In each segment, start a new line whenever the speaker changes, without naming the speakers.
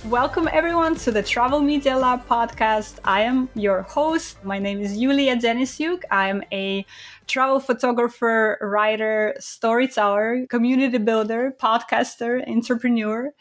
Welcome everyone to the Travel Media Lab podcast. I am your host. My name is Yulia. I am a travel photographer, writer, storyteller, community builder, podcaster, entrepreneur.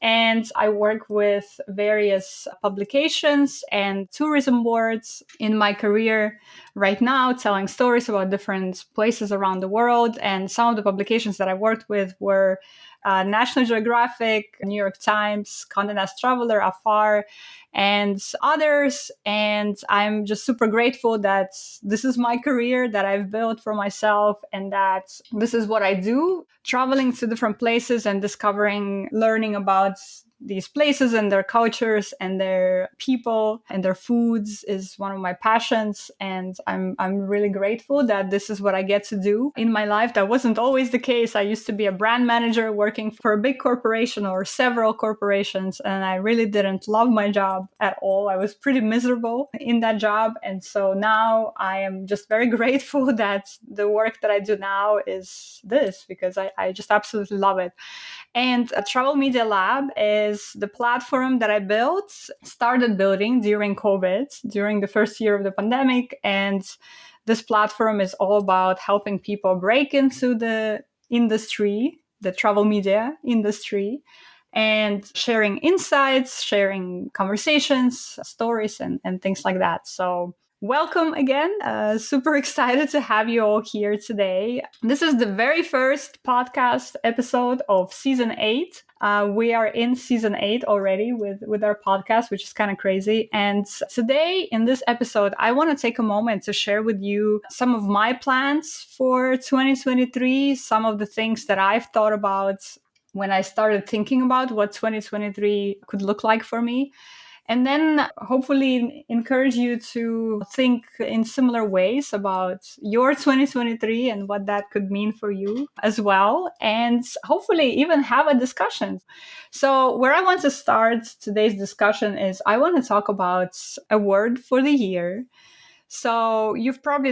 And I work with various publications and tourism boards in my career right now, telling stories about different places around the world. And some of the publications that I worked with were National Geographic, New York Times, Condé Nast Traveler, Afar, and others. And I'm just super grateful that this is my career that I've built for myself and that this is what I do, traveling to different places and discovering, learning about these places and their cultures and their people and their foods is one of my passions. And I'm really grateful that this is what I get to do in my life. That wasn't always the case. I used to be a brand manager working for a big corporation or several corporations, and I really didn't love my job at all. I was pretty miserable in that job. And so now I am just very grateful that the work that I do now is this, because I just absolutely love it. And a Travel Media Lab is the platform that I started building during COVID, during the first year of the pandemic. And this platform is all about helping people break into the industry, the travel media industry, and sharing insights, sharing conversations, stories, and things like that. So welcome again. Super excited to have you all here today. This is the very first podcast episode of season 8. We are in season 8 already with our podcast, which is kind of crazy. And today in this episode, I want to take a moment to share with you some of my plans for 2023, some of the things that I've thought about when I started thinking about what 2023 could look like for me. And then hopefully encourage you to think in similar ways about your 2023 and what that could mean for you as well. And hopefully even have a discussion. So where I want to start today's discussion is I want to talk about a word for the year. So you've probably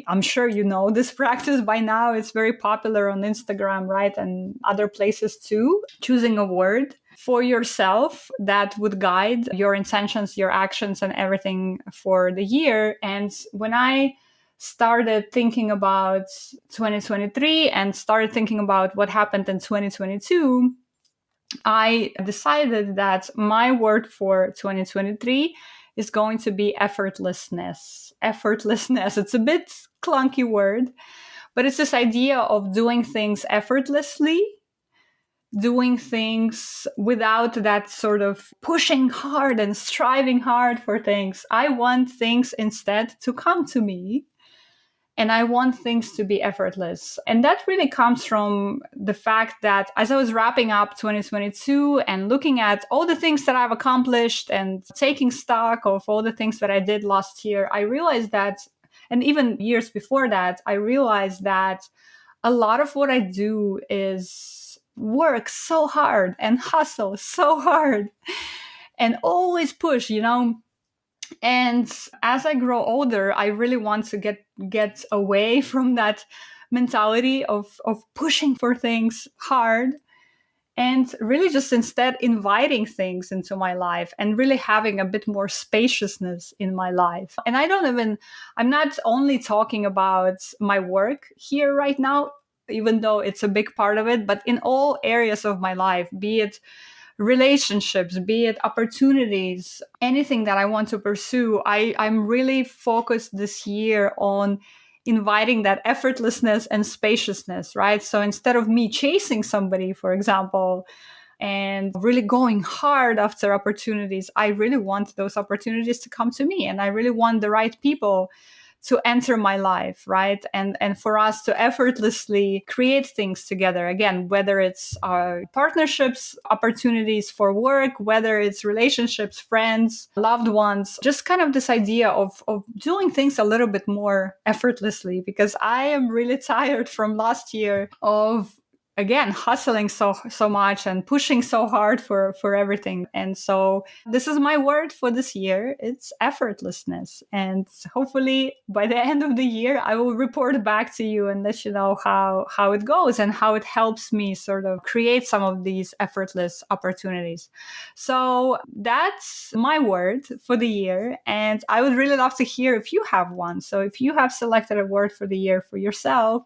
I'm sure you know this practice by now. It's very popular on Instagram, right? And other places too. Choosing a word for yourself that would guide your intentions, your actions, and everything for the year. And when I started thinking about 2023 and started thinking about what happened in 2022, I decided that my word for 2023 is going to be effortlessness. Effortlessness. It's a bit clunky word, but it's this idea of doing things effortlessly, doing things without that sort of pushing hard and striving hard for things. I want things instead to come to me. And I want things to be effortless. And that really comes from the fact that as I was wrapping up 2022 and looking at all the things that I've accomplished and taking stock of all the things that I did last year, I realized that, and even years before that, I realized that a lot of what I do is work so hard and hustle so hard and always push, And as I grow older, I really want to get away from that mentality of pushing for things hard and really just instead inviting things into my life and really having a bit more spaciousness in my life. And I'm not only talking about my work here right now, even though it's a big part of it, but in all areas of my life, be it relationships, be it opportunities, anything that I want to pursue. I'm really focused this year on inviting that effortlessness and spaciousness, right? So instead of me chasing somebody, for example, and really going hard after opportunities, I really want those opportunities to come to me. And I really want the right people to enter my life, right? And for us to effortlessly create things together. Again, whether it's our partnerships, opportunities for work, whether it's relationships, friends, loved ones, just kind of this idea of doing things a little bit more effortlessly, because I am really tired from last year of again, hustling so much and pushing so hard for everything. And so this is my word for this year. It's effortlessness. And hopefully by the end of the year, I will report back to you and let you know how it goes and how it helps me sort of create some of these effortless opportunities. So that's my word for the year. And I would really love to hear if you have one. So if you have selected a word for the year for yourself,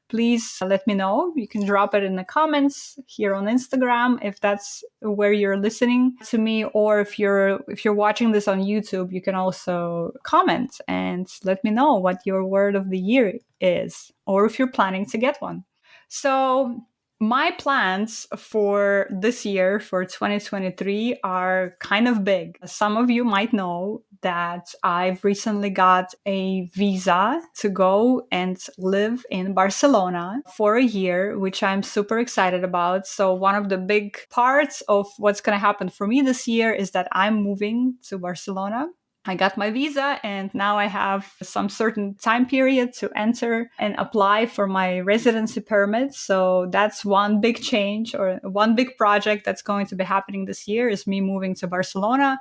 please let me know. You can drop it in the comments here on Instagram if that's where you're listening to me, or if you're watching this on YouTube, you can also comment and let me know what your word of the year is, or if you're planning to get one. So my plans for this year, for 2023, are kind of big. Some of you might know that I've recently got a visa to go and live in Barcelona for a year, which I'm super excited about. So one of the big parts of what's going to happen for me this year is that I'm moving to Barcelona. I got my visa and now I have some certain time period to enter and apply for my residency permit. So that's one big change, or one big project that's going to be happening this year, is me moving to Barcelona.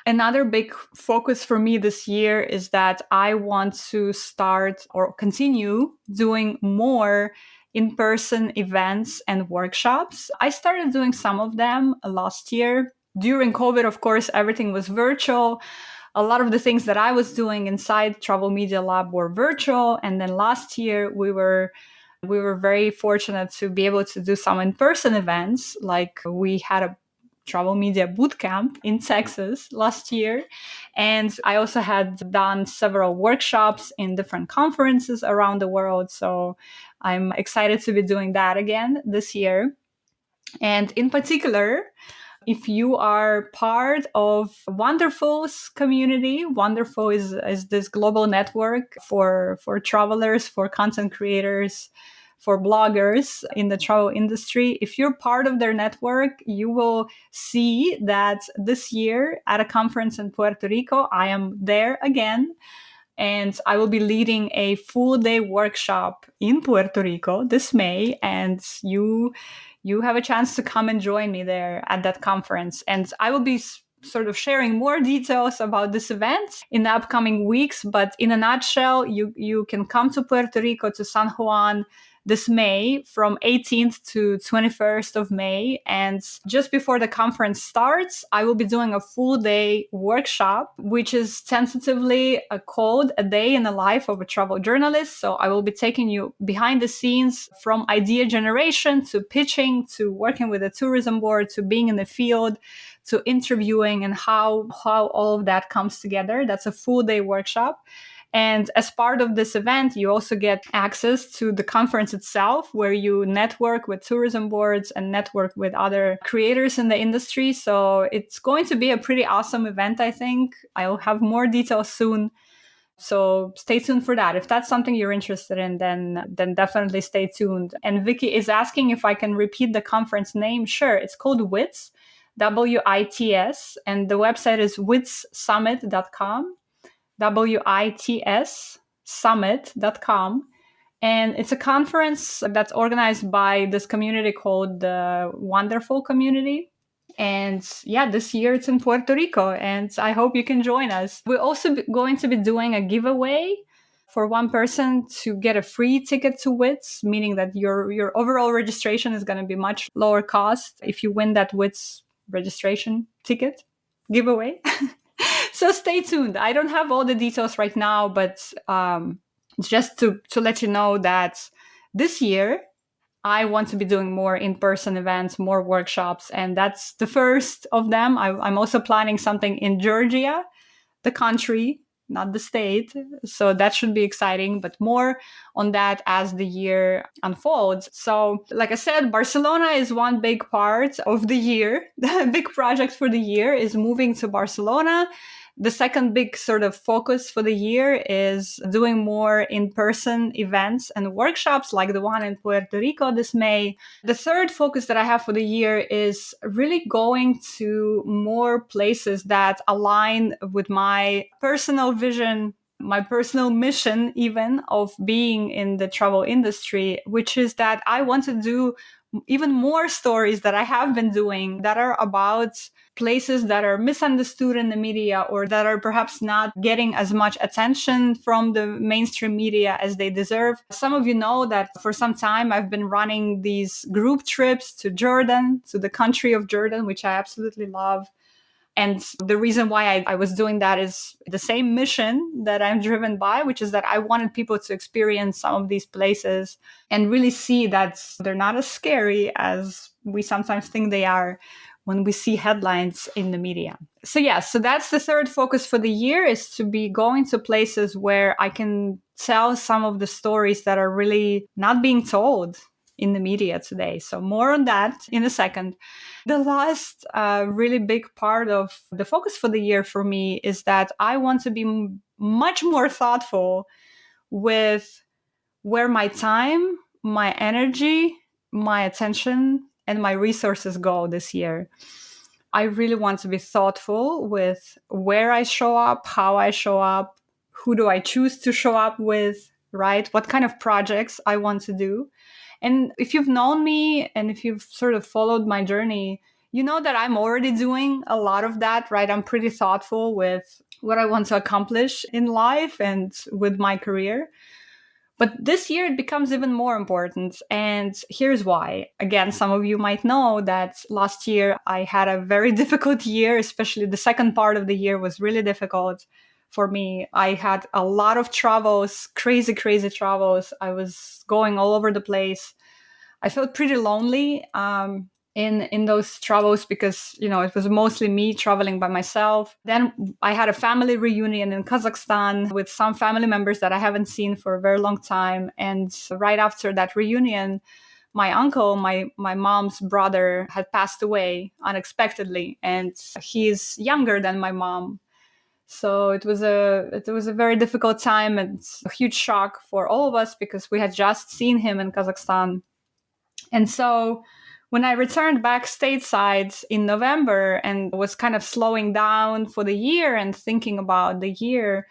Another big focus for me this year is that I want to start or continue doing more in-person events and workshops. I started doing some of them last year. During COVID, of course, everything was virtual. A lot of the things that I was doing inside Travel Media Lab were virtual. And then last year we were very fortunate to be able to do some in-person events. Like we had a travel media bootcamp in Texas last year. And I also had done several workshops in different conferences around the world. So I'm excited to be doing that again this year. And in particular, if you are part of Wanderful's community, Wanderful is this global network for travelers, for content creators, for bloggers in the travel industry. If you're part of their network, you will see that this year at a conference in Puerto Rico, I am there again. And I will be leading a full day workshop in Puerto Rico this May. And you have a chance to come and join me there at that conference. And I will be sort of sharing more details about this event in the upcoming weeks. But in a nutshell, you can come to Puerto Rico, to San Juan, this May, from 18th to 21st of May. And just before the conference starts, I will be doing a full day workshop, which is tentatively called A Day in the Life of a Travel Journalist. So I will be taking you behind the scenes, from idea generation to pitching, to working with a tourism board, to being in the field, to interviewing, and how all of that comes together. That's a full day workshop. And as part of this event, you also get access to the conference itself, where you network with tourism boards and network with other creators in the industry. So it's going to be a pretty awesome event, I think. I'll have more details soon. So stay tuned for that. If that's something you're interested in, then definitely stay tuned. And Vicky is asking if I can repeat the conference name. Sure, it's called WITS, WITS, and the website is witssummit.com. WITS summit.com. And it's a conference that's organized by this community called the Wanderful community. And yeah, this year it's in Puerto Rico, and I hope you can join us. We're also going to be doing a giveaway for one person to get a free ticket to WITS, meaning that your overall registration is going to be much lower cost if you win that WITS registration ticket giveaway. So stay tuned. I don't have all the details right now, but just to let you know that this year I want to be doing more in-person events, more workshops, and that's the first of them. I'm also planning something in Georgia, the country, not the state. So that should be exciting, but more on that as the year unfolds. So like I said, Barcelona is one big part of the year. The big project for the year is moving to Barcelona. The second big sort of focus for the year is doing more in-person events and workshops like the one in Puerto Rico this May. The third focus that I have for the year is really going to more places that align with my personal vision, my personal mission even, of being in the travel industry, which is that I want to do even more stories that I have been doing that are about places that are misunderstood in the media or that are perhaps not getting as much attention from the mainstream media as they deserve. Some of you know that for some time I've been running these group trips to Jordan, to the country of Jordan, which I absolutely love. And the reason why I was doing that is the same mission that I'm driven by, which is that I wanted people to experience some of these places and really see that they're not as scary as we sometimes think they are when we see headlines in the media. So yeah, so that's the third focus for the year, is to be going to places where I can tell some of the stories that are really not being told in the media today. So more on that in a second. The last really big part of the focus for the year for me is that I want to be much more thoughtful with where my time, my energy, my attention, and my resources go this year. I really want to be thoughtful with where I show up, how I show up, who do I choose to show up with, right? What kind of projects I want to do. And if you've known me and if you've sort of followed my journey, you know that I'm already doing a lot of that, right? I'm pretty thoughtful with what I want to accomplish in life and with my career. But this year it becomes even more important. And here's why. Again, some of you might know that last year I had a very difficult year, especially the second part of the year was really difficult for me. I had a lot of travels, crazy, crazy travels. I was going all over the place. I felt pretty lonely in those travels because, you know, it was mostly me traveling by myself. Then I had a family reunion in Kazakhstan with some family members that I haven't seen for a very long time. And right after that reunion, my uncle, my mom's brother, had passed away unexpectedly, and he's younger than my mom. So it was a very difficult time and a huge shock for all of us because we had just seen him in Kazakhstan. And so when I returned back stateside in November and was kind of slowing down for the year and thinking about the year,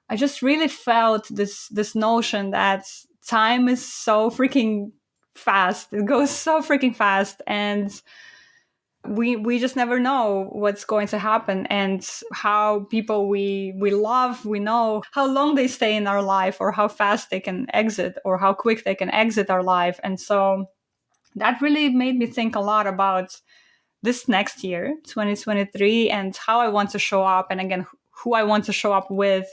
I just really felt this notion that time is so freaking fast. It goes so freaking fast, and we just never know what's going to happen and how people we love, we know how long they stay in our life or how fast they can exit or how quick they can exit our life. And so that really made me think a lot about this next year, 2023, and how I want to show up, and again, who I want to show up with.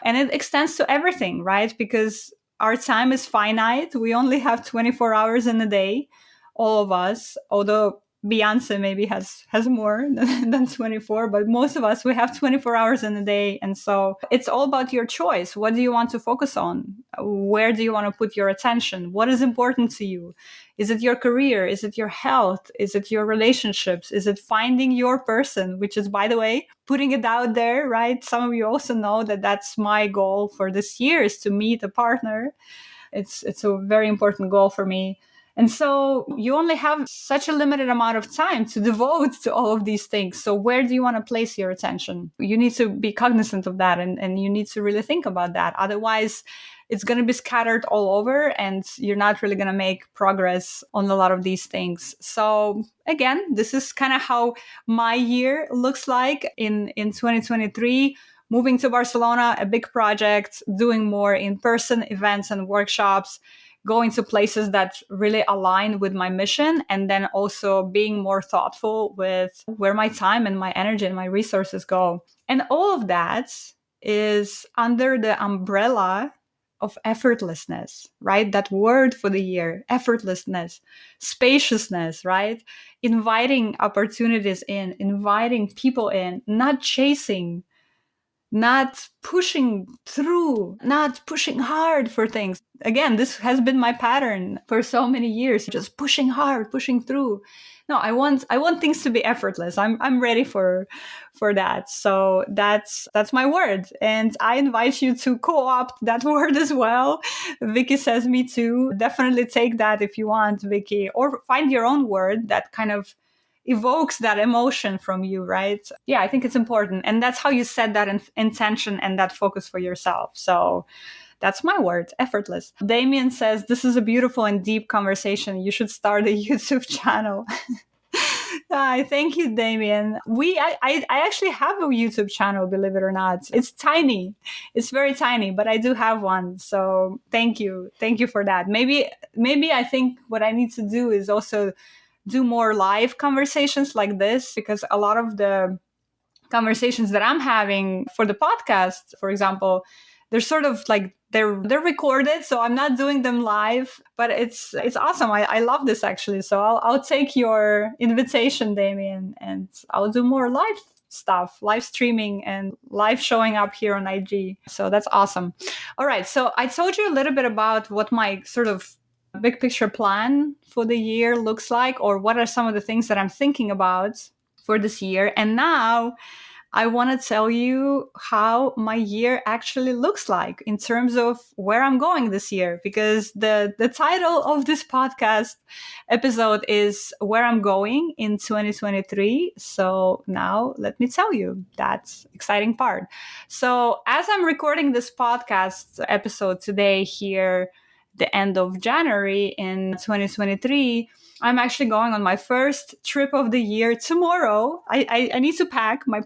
And it extends to everything, right? Because our time is finite. We only have 24 hours in a day, all of us, although Beyonce maybe has more than 24, but most of us, we have 24 hours in a day. And so it's all about your choice. What do you want to focus on? Where do you want to put your attention? What is important to you? Is it your career? Is it your health? Is it your relationships? Is it finding your person? Which is, by the way, putting it out there, right? Some of you also know that that's my goal for this year, is to meet a partner. It's a very important goal for me. And so you only have such a limited amount of time to devote to all of these things. So where do you want to place your attention? You need to be cognizant of that, and you need to really think about that. Otherwise, it's going to be scattered all over and you're not really going to make progress on a lot of these things. So again, this is kind of how my year looks like in 2023. Moving to Barcelona, a big project, doing more in-person events and workshops, going to places that really align with my mission, and then also being more thoughtful with where my time and my energy and my resources go. And all of that is under the umbrella of effortlessness, right? That word for the year, effortlessness, spaciousness, right? Inviting opportunities in, inviting people in, not chasing, not pushing through, not pushing hard for things. Again, this has been my pattern for so many years, just pushing hard, pushing through. No, I want things to be effortless. I'm ready for that. So that's my word. And I invite you to co-opt that word as well. Vicky says me too. Definitely take that if you want, Vicky, or find your own word that kind of evokes that emotion from you, right? Yeah, I think it's important. And that's how you set that intention and that focus for yourself. So That's my word, effortless. Damien says, this is a beautiful and deep conversation. You should start a YouTube channel. Hi, thank you, Damien. I actually have a YouTube channel, believe it or not. It's tiny. It's very tiny, but I do have one. So thank you. Thank you for that. Maybe I think what I need to do is also do more live conversations like this, because a lot of the conversations that I'm having for the podcast, for example, they're sort of like they're recorded, so I'm not doing them live, but it's awesome. I love this actually. So I'll take your invitation, Damien, and I'll do more live stuff, live streaming and live showing up here on IG. So that's awesome. All right. So I told you a little bit about what my sort of big picture plan for the year looks like, or what are some of the things that I'm thinking about for this year. And now I want to tell you how my year actually looks like in terms of where I'm going this year, because the title of this podcast episode is Where I'm Going in 2023. So now let me tell you that exciting part. So as I'm recording this podcast episode today here, the end of January in 2023, I'm actually going on my first trip of the year tomorrow. I need to pack my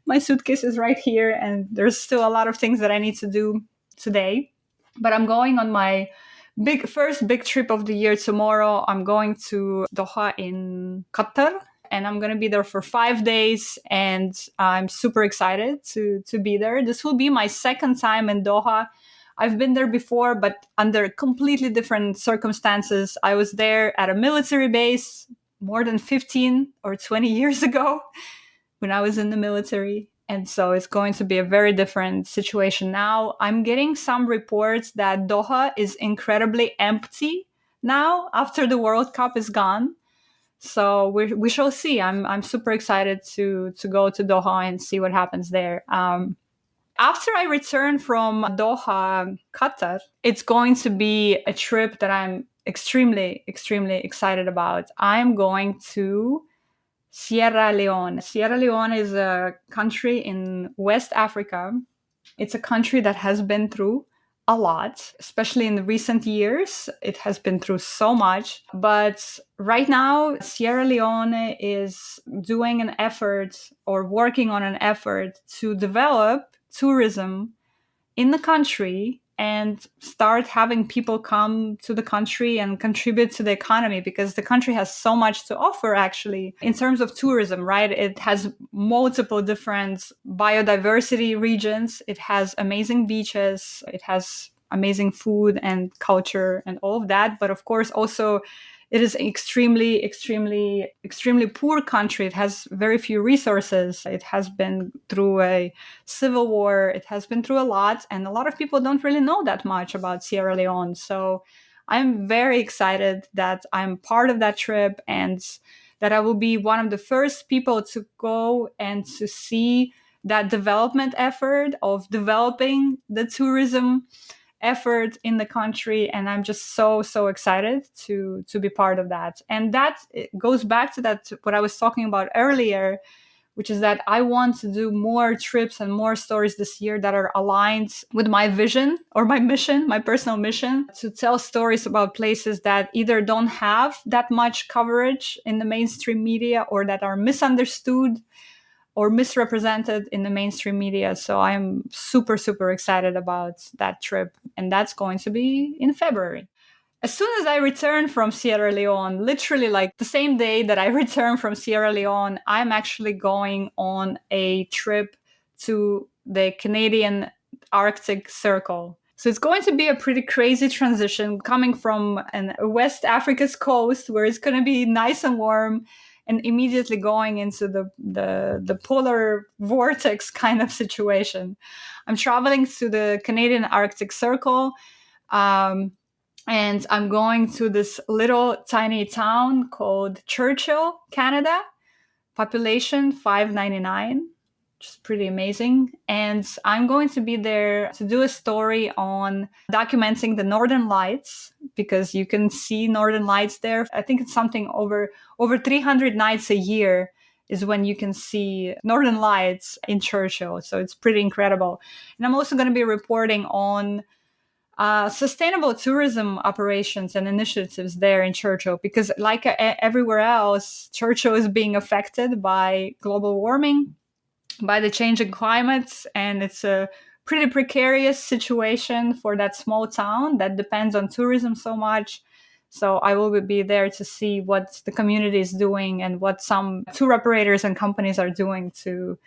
my suitcase is right here, and there's still a lot of things that I need to do today. But I'm going on my first big trip of the year tomorrow. I'm going to Doha in Qatar, and I'm going to be there for 5 days, and I'm super excited to be there. This will be my second time in Doha. I've been there before, but under completely different circumstances. I was there at a military base more than 15 or 20 years ago when I was in the military. And so it's going to be a very different situation now. I'm getting some reports that Doha is incredibly empty now after the World Cup is gone. So we shall see. I'm super excited to go to Doha and see what happens there. After I return from Doha, Qatar, it's going to be a trip that I'm extremely, extremely excited about. I'm going to Sierra Leone. Sierra Leone is a country in West Africa. It's a country that has been through a lot, especially in the recent years. It has been through so much. But right now, Sierra Leone is doing an effort, or working on an effort, to develop tourism in the country and start having people come to the country and contribute to the economy, because the country has so much to offer actually in terms of tourism, right? It has multiple different biodiversity regions. It has amazing beaches. It has amazing food and culture and all of that. But of course, also it is an extremely, extremely, extremely poor country. It has very few resources. It has been through a civil war. It has been through a lot. And a lot of people don't really know that much about Sierra Leone. So I'm very excited that I'm part of that trip, and that I will be one of the first people to go and to see that development effort of developing the tourism effort in the country. And I'm just so excited to be part of that. And that goes back to that what I was talking about earlier, which is that I want to do more trips and more stories this year that are aligned with my vision or my mission, my personal mission, to tell stories about places that either don't have that much coverage in the mainstream media, or that are misunderstood or misrepresented in the mainstream media. So I'm super excited about that trip. And that's going to be in February. As soon as I return from Sierra Leone, literally like the same day that I return from Sierra Leone, I'm actually going on a trip to the Canadian Arctic Circle. So it's going to be a pretty crazy transition, coming from West Africa's coast, where it's going to be nice and warm, and immediately going into the polar vortex kind of situation. I'm traveling to the Canadian Arctic Circle, and I'm going to this little tiny town called Churchill, Canada. Population 599, which is pretty amazing. And I'm going to be there to do a story on documenting the Northern Lights, because you can see Northern Lights there. I think it's something over 300 nights a year is when you can see Northern Lights in Churchill. So it's pretty incredible. And I'm also going to be reporting on sustainable tourism operations and initiatives there in Churchill, because like everywhere else, Churchill is being affected by global warming, by the changing climates, and it's a pretty precarious situation for that small town that depends on tourism so much. So I will be there to see what the community is doing and what some tour operators and companies are doing to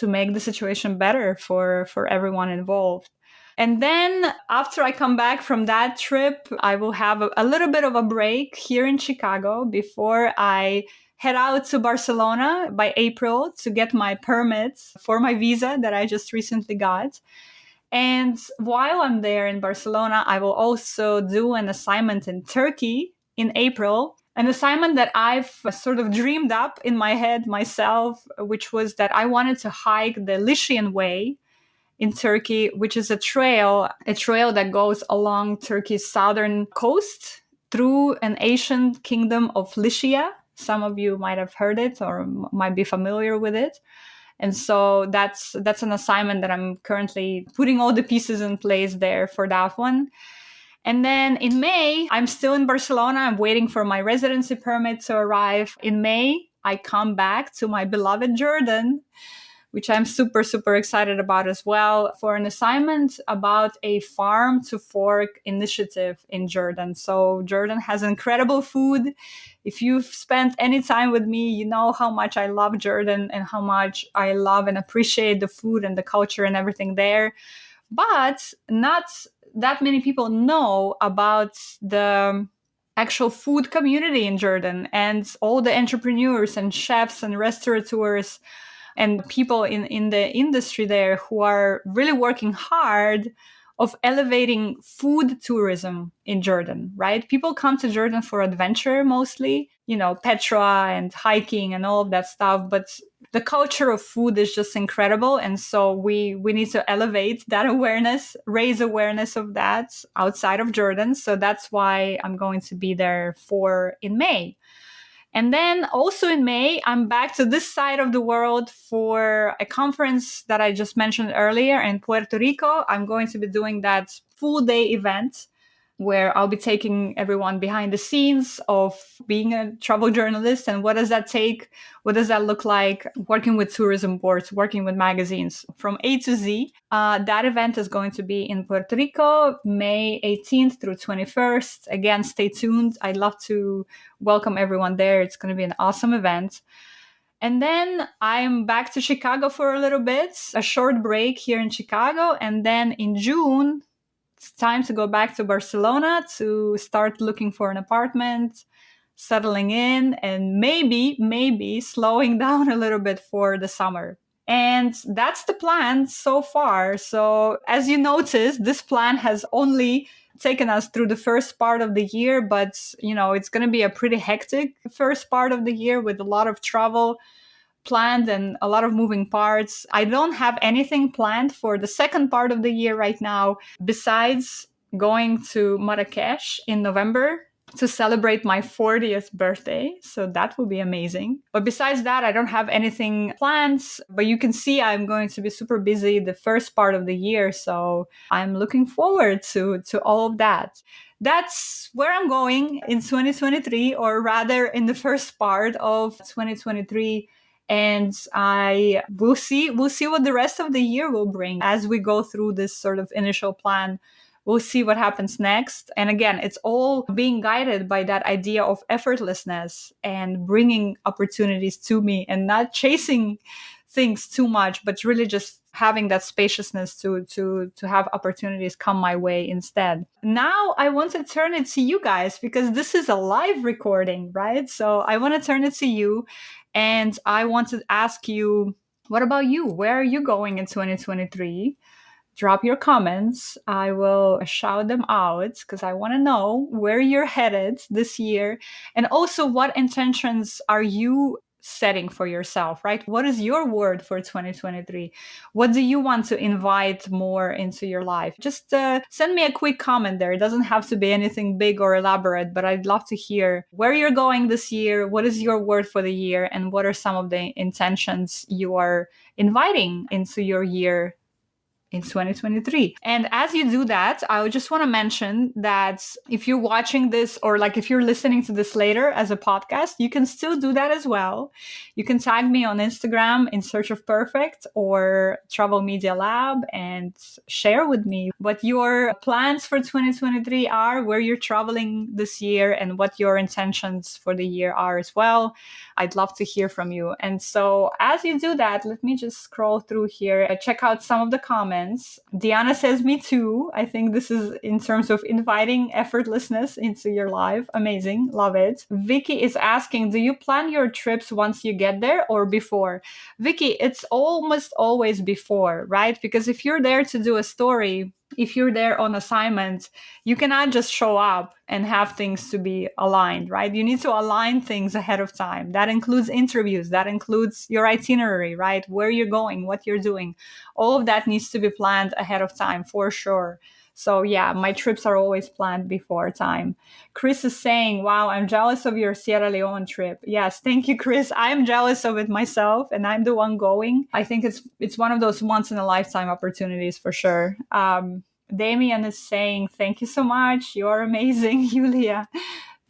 make the situation better for everyone involved. And then after I come back from that trip, I will have a little bit of a break here in Chicago before I head out to Barcelona by April to get my permits for my visa that I just recently got. And while I'm there in Barcelona, I will also do an assignment in Turkey in April, an assignment that I've sort of dreamed up in my head myself, which was that I wanted to hike the Lycian Way in Turkey, which is a trail that goes along Turkey's southern coast through an ancient kingdom of Lycia. Some of you might have heard it or might be familiar with it. And so that's an assignment that I'm currently putting all the pieces in place there for that one. And then in May, I'm still in Barcelona. I'm waiting for my residency permit to arrive. In May, I come back to my beloved Jordan, which I'm super, super excited about as well, for an assignment about a farm to fork initiative in Jordan. So Jordan has incredible food. If you've spent any time with me, you know how much I love Jordan and how much I love and appreciate the food and the culture and everything there. But not that many people know about the actual food community in Jordan and all the entrepreneurs and chefs and restaurateurs and people in the industry there who are really working hard of elevating food tourism in Jordan, right? People come to Jordan for adventure mostly, Petra and hiking and all of that stuff, but the culture of food is just incredible. And so we need to elevate that awareness, raise awareness of that outside of Jordan. So that's why I'm going to be there in May. And then also in May, I'm back to this side of the world for a conference that I just mentioned earlier in Puerto Rico. I'm going to be doing that full day event where I'll be taking everyone behind the scenes of being a travel journalist and what does that take? What does that look like? Working with tourism boards, working with magazines from A to Z. That event is going to be in Puerto Rico, May 18th through 21st. Again, stay tuned. I'd love to welcome everyone there. It's going to be an awesome event. And then I'm back to Chicago for a little bit, a short break here in Chicago. And then in June, it's time to go back to Barcelona to start looking for an apartment, settling in, and maybe slowing down a little bit for the summer. And that's the plan so far. So as you notice, this plan has only taken us through the first part of the year, but it's going to be a pretty hectic first part of the year with a lot of travel planned and a lot of moving parts. I don't have anything planned for the second part of the year right now, besides going to Marrakesh in November to celebrate my 40th birthday. So that will be amazing. But besides that, I don't have anything planned. But you can see I'm going to be super busy the first part of the year. So I'm looking forward to all of that. That's where I'm going in 2023, or rather in the first part of 2023. And we'll see what the rest of the year will bring as we go through this sort of initial plan. We'll see what happens next. And again, it's all being guided by that idea of effortlessness and bringing opportunities to me and not chasing things too much, but really just having that spaciousness to have opportunities come my way instead. Now I want to turn it to you guys, because this is a live recording, right? So I want to turn it to you and I want to ask you, what about you? Where are you going in 2023? Drop your comments. I will shout them out because I want to know where you're headed this year. And also, what intentions are you setting for yourself, right? What is your word for 2023? What do you want to invite more into your life? Just send me a quick comment there. It doesn't have to be anything big or elaborate, but I'd love to hear where you're going this year. What is your word for the year? And what are some of the intentions you are inviting into your year in 2023. And as you do that, I would just want to mention that if you're watching this, or like if you're listening to this later as a podcast, you can still do that as well. You can tag me on Instagram in search of perfect or Travel Media Lab and share with me what your plans for 2023 are, where you're traveling this year, and what your intentions for the year are as well. I'd love to hear from you. And so as you do that, let me just scroll through here, check out some of the comments. Diana says, me too. I think this is in terms of inviting effortlessness into your life. Amazing. Love it. Vicky is asking, do you plan your trips once you get there or before? Vicky, it's almost always before, right? Because if you're there to do a story, if you're there on assignment, you cannot just show up and have things to be aligned, right? You need to align things ahead of time. That includes interviews, that includes your itinerary, right? Where you're going, what you're doing. All of that needs to be planned ahead of time for sure. So yeah, my trips are always planned before time. Chris is saying, wow, I'm jealous of your Sierra Leone trip. Yes, thank you, Chris. I'm jealous of it myself, and I'm the one going. I think it's one of those once in a lifetime opportunities for sure. Damien is saying, thank you so much. You're amazing, Yulia.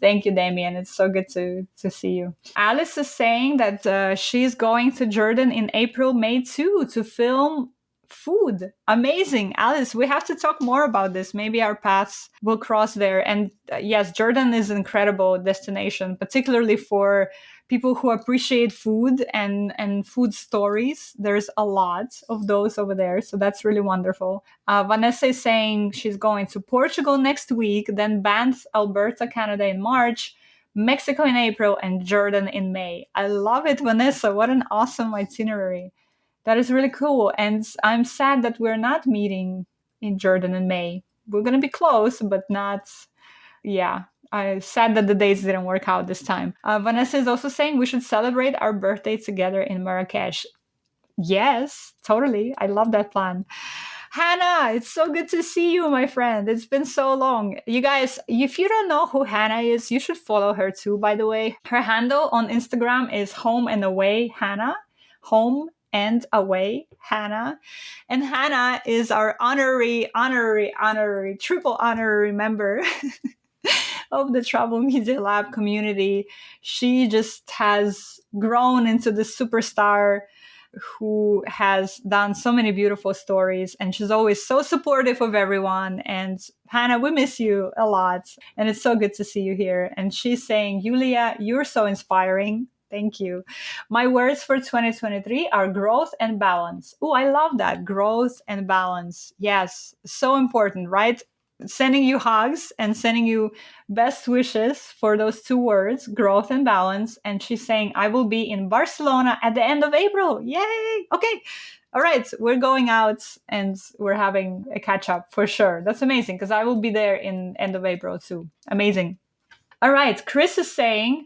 Thank you, Damien. It's so good to see you. Alice is saying that she's going to Jordan in April, May too, to film food. Amazing. Alice, we have to talk more about this. Maybe our paths will cross there. And yes, Jordan is an incredible destination, particularly for people who appreciate food and food stories. There's a lot of those over there. So that's really wonderful. Vanessa is saying she's going to Portugal next week, then Banff, Alberta, Canada in March, Mexico in April, and Jordan in May. I love it, Vanessa. What an awesome itinerary. That is really cool. And I'm sad that we're not meeting in Jordan in May. We're going to be close, but not, yeah. I'm sad that the dates didn't work out this time. Vanessa is also saying we should celebrate our birthday together in Marrakesh. Yes, totally. I love that plan. Hannah, it's so good to see you, my friend. It's been so long. You guys, if you don't know who Hannah is, you should follow her too, by the way. Her handle on Instagram is Home and Away Hannah. Home and Away Hannah. And Hannah is our honorary, triple honorary member of the Travel Media Lab community. She just has grown into the superstar who has done so many beautiful stories, and she's always so supportive of everyone. And Hannah, we miss you a lot, and it's so good to see you here. And she's saying, Yulia, you're so inspiring. Thank you. My words for 2023 are growth and balance. Oh, I love that. Growth and balance. Yes, so important, right? Sending you hugs and sending you best wishes for those two words, growth and balance. And she's saying, I will be in Barcelona at the end of April. Yay! Okay. All right. We're going out and we're having a catch up for sure. That's amazing because I will be there in end of April too. Amazing. All right. Chris is saying,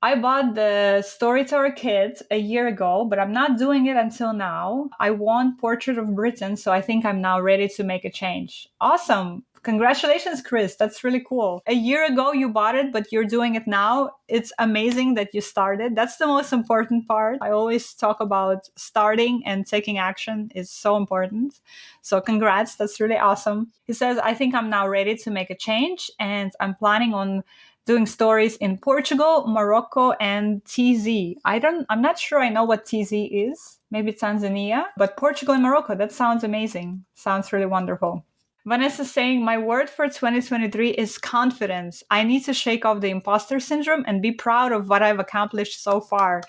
I bought the Storyteller kit a year ago, but I'm not doing it until now. I won Portrait of Britain, so I think I'm now ready to make a change. Awesome. Congratulations, Chris. That's really cool. A year ago you bought it, but you're doing it now. It's amazing that you started. That's the most important part. I always talk about starting and taking action is so important. So congrats. That's really awesome. He says, I think I'm now ready to make a change, and I'm planning on doing stories in Portugal, Morocco, and TZ. I'm not sure I know what TZ is. Maybe Tanzania, but Portugal and Morocco, that sounds amazing. Sounds really wonderful. Vanessa saying, my word for 2023 is confidence. I need to shake off the imposter syndrome and be proud of what I've accomplished so far.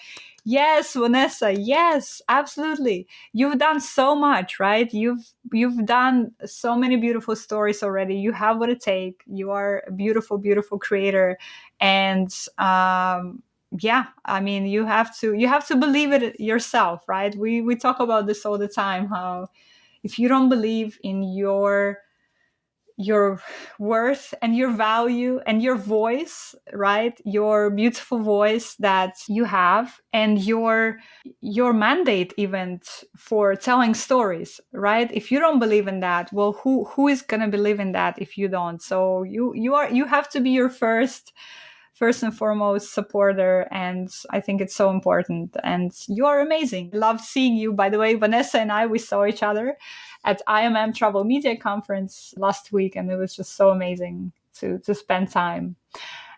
Yes, Vanessa. Yes, absolutely. You've done so much, right? You've done so many beautiful stories already. You have what it takes. You are a beautiful, beautiful creator. And yeah, I mean, you have to believe it yourself, right? We talk about this all the time, how if you don't believe in your worth and your value and your voice, right? Your beautiful voice that you have, and your mandate even for telling stories, right? If you don't believe in that, well, who is going to believe in that if you don't? So you have to be your first and foremost supporter, and I think it's so important. And you are amazing. Love seeing you. By the way, Vanessa and I, we saw each other at IMM Travel Media Conference last week, and it was just so amazing to spend time.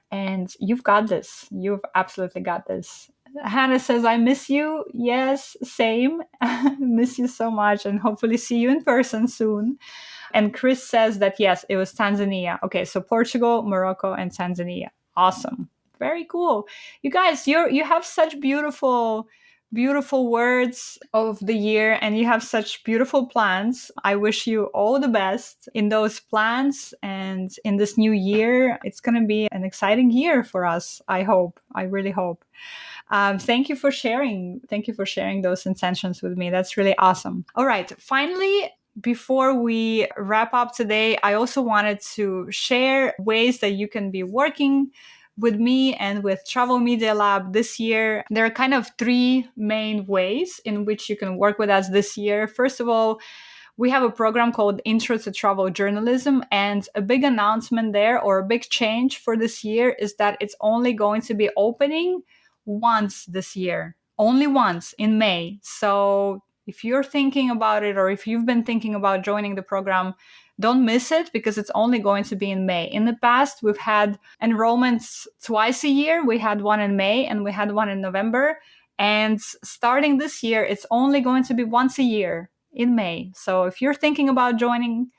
And you've got this. You've absolutely got this. Hannah says, I miss you. Yes, same. Miss you so much, and hopefully see you in person soon. And Chris says that, yes, it was Tanzania. Okay, so Portugal, Morocco, and Tanzania. Awesome. Very cool. You guys, you have such beautiful words of the year, and you have such beautiful plans. I wish you all the best in those plans and in this new year. It's going to be an exciting year for us. I hope. I really hope. Thank you for sharing. Thank you for sharing those intentions with me. That's really awesome. All right. Finally, before we wrap up today, I also wanted to share ways that you can be working with me and with Travel Media Lab this year. There are kind of three main ways in which you can work with us this year. First of all, we have a program called Intro to Travel Journalism, and a big announcement there, or a big change for this year, is that it's only going to be opening once this year, only once in May. So if you're thinking about it, or if you've been thinking about joining the program, don't miss it, because it's only going to be in May. In the past, we've had enrollments twice a year. We had one in May and we had one in November. And starting this year, it's only going to be once a year in May. So if you're thinking about joining,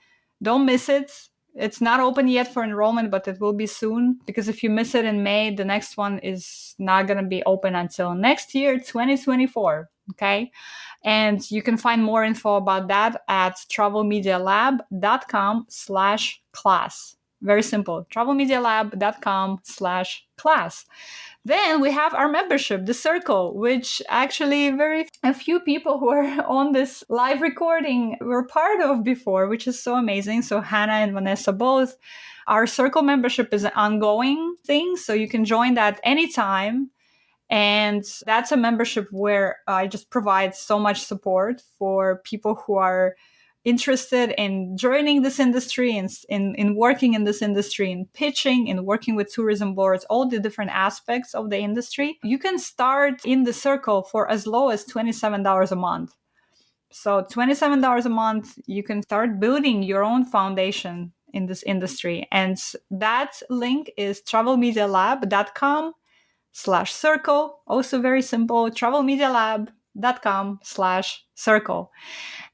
don't miss it. It's not open yet for enrollment, but it will be soon, because if you miss it in May, the next one is not going to be open until next year, 2024. Okay. And you can find more info about that at travelmedialab.com/class. Very simple. travelmedialab.com/class. Then we have our membership, the Circle, which actually a few people who are on this live recording were part of before, which is so amazing. So Hannah and Vanessa both. Our Circle membership is an ongoing thing, so you can join that anytime. And that's a membership where I just provide so much support for people who are interested in joining this industry, in working in this industry, in pitching, in working with tourism boards, all the different aspects of the industry. You can start in the Circle for as low as $27 a month. So $27 a month, you can start building your own foundation in this industry. And that link is travelmedialab.com/circle. Also very simple, travelmedialab.com/circle.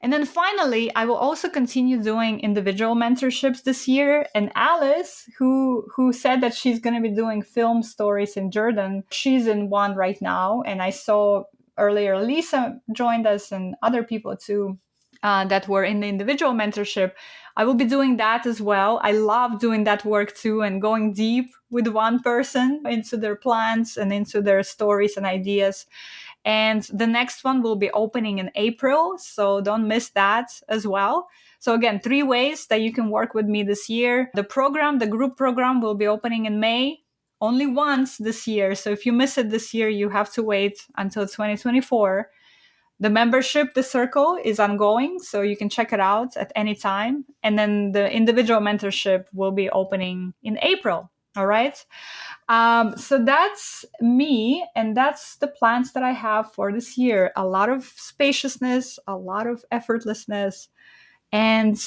And then finally, I will also continue doing individual mentorships this year. And Alice, who said that she's going to be doing film stories in Jordan, she's in one right now. And I saw earlier Lisa joined us, and other people too that were in the individual mentorship. I will be doing that as well. I love doing that work too, and going deep with one person into their plans and into their stories and ideas. And the next one will be opening in April, so don't miss that as well. So again, 3 ways that you can work with me this year. The group program will be opening in May, only once this year. So if you miss it this year, you have to wait until 2024. The membership, the Circle, is ongoing, so you can check it out at any time. And then the individual mentorship will be opening in April. All right. So that's me, and that's the plans that I have for this year. A lot of spaciousness, a lot of effortlessness, and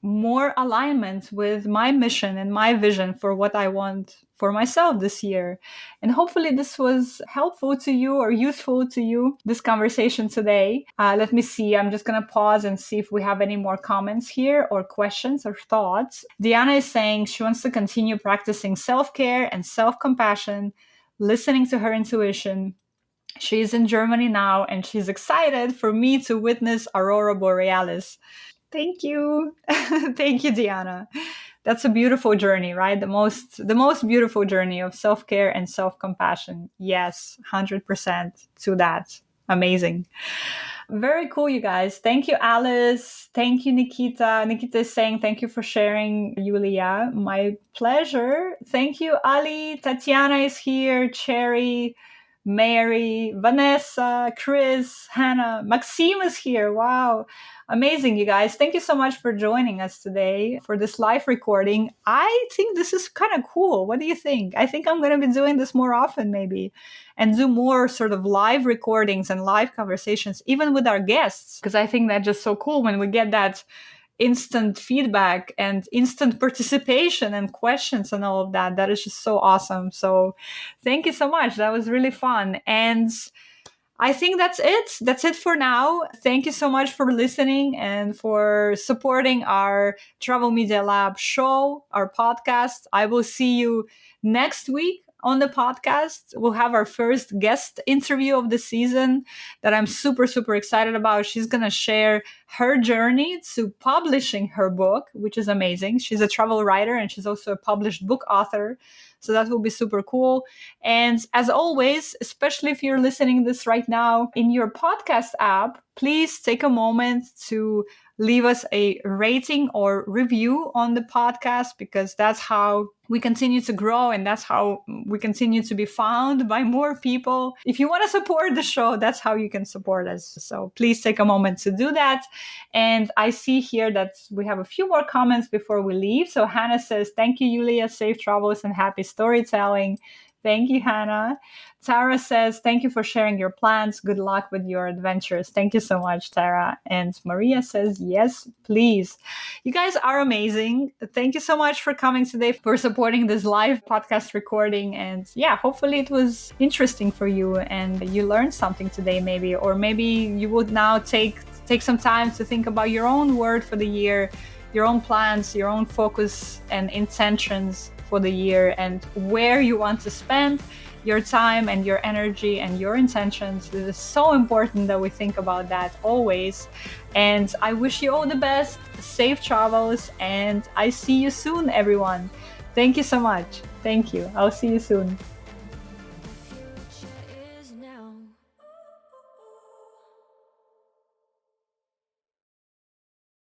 more alignment with my mission and my vision for what I want for myself this year. And hopefully this was helpful to you or useful to you, this conversation today. Let me see. I'm just going to pause and see if we have any more comments here or questions or thoughts. Diana is saying she wants to continue practicing self-care and self-compassion, listening to her intuition. She's in Germany now, and she's excited for me to witness Aurora Borealis. Thank you. Thank you, Diana. That's a beautiful journey, right? The most beautiful journey of self-care and self-compassion. Yes, 100% to that. Amazing. Very cool, you guys. Thank you, Alice. Thank you, Nikita. Nikita is saying thank you for sharing, Yulia. My pleasure. Thank you, Ali. Tatiana is here. Cherry, Mary, Vanessa, Chris, Hannah. Maxime is here. Wow. Amazing, you guys. Thank you so much for joining us today for this live recording. I think this is kind of cool. What do you think? I think I'm going to be doing this more often, maybe, and do more sort of live recordings and live conversations, even with our guests, because I think that's just so cool when we get that instant feedback and instant participation and questions and all of that. That is just so awesome. So thank you so much. That was really fun. And I think that's it. That's it for now. Thank you so much for listening and for supporting our Travel Media Lab show, our podcast. I will see you next week on the podcast. We'll have our first guest interview of the season that I'm super, super excited about. She's going to share her journey to publishing her book, which is amazing. She's a travel writer and she's also a published book author. So that will be super cool. And as always, especially if you're listening to this right now in your podcast app, please take a moment to leave us a rating or review on the podcast, because that's how we continue to grow and that's how we continue to be found by more people. If you want to support the show, that's how you can support us. So please take a moment to do that. And I see here that we have a few more comments before we leave. So Hannah says, thank you, Yulia. Safe travels and happy storytelling. Thank you, Hannah. Tara says, thank you for sharing your plans. Good luck with your adventures. Thank you so much, Tara. And Maria says, yes, please. You guys are amazing. Thank you so much for coming today, for supporting this live podcast recording. And yeah, hopefully it was interesting for you and you learned something today maybe, or maybe you would now take some time to think about your own word for the year, your own plans, your own focus and intentions for the year, and where you want to spend your time and your energy and your intentions. It is so important that we think about that always. And I wish you all the best, safe travels, and I see you soon, everyone. Thank you so much. Thank you. I'll see you soon.